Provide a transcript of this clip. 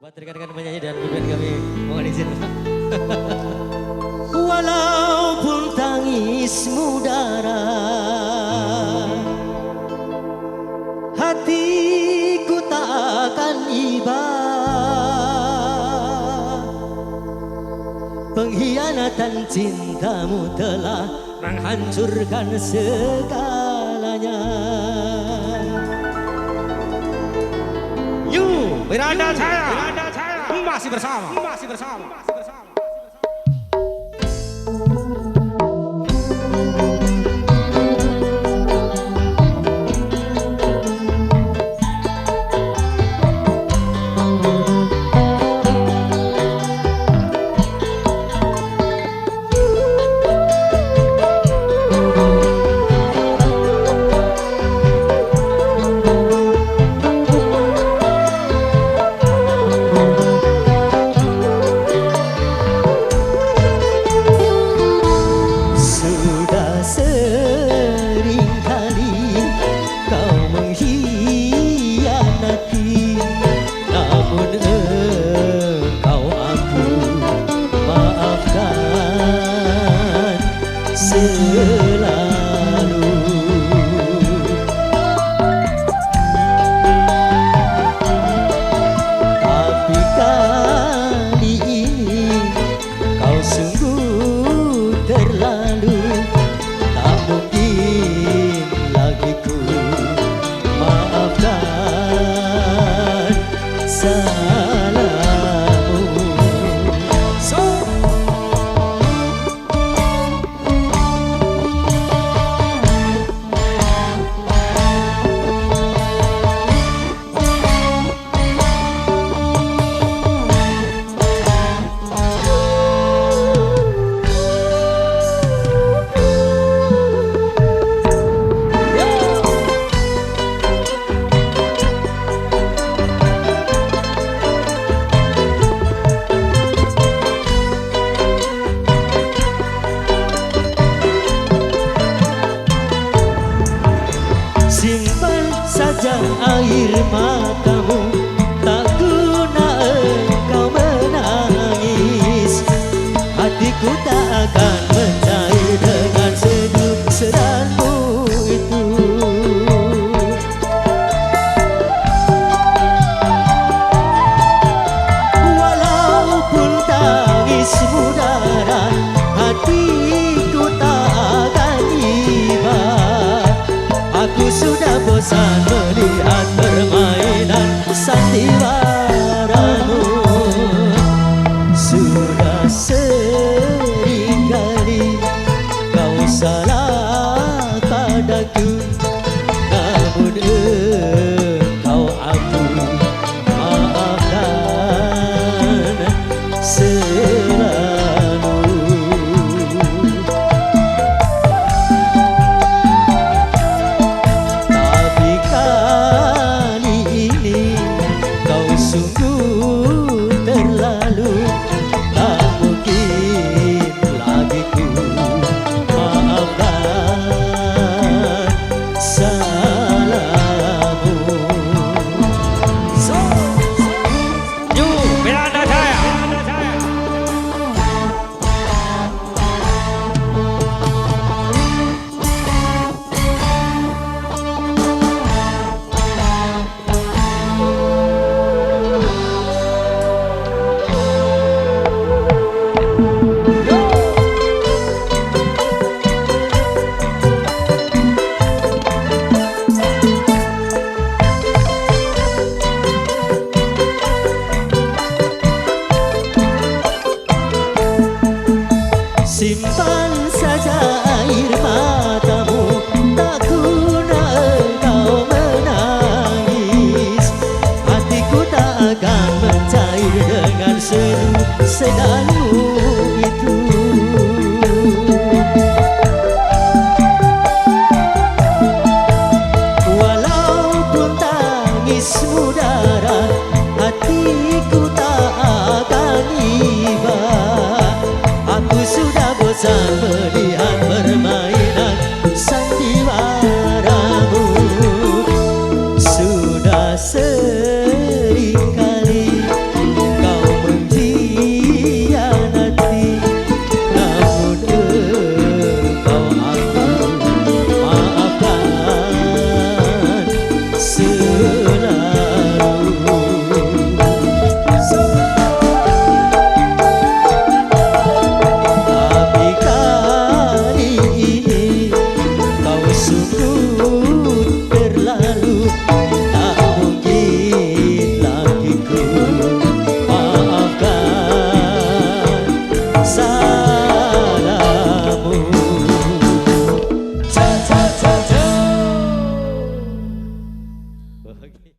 Buat rekan-rekan penyanyi dan pimpinan kami, mohon izin Pak. Walaupun tangismu darah, hatiku tak akan iba. Pengkhianatan cintamu telah menghancurkan segalanya. Berada saya masih bersama. Selalu tapi kali ini kau sungguh terlalu. Tak mungkin lagi ku maafkan salahmu. Simpan saja air matamu, tak guna engkau menangis. Hatiku tak akan mencair dengan seduh seranmu itu. Walaupun tangismu darah, hatiku tak akan iba. Aku sudah bosan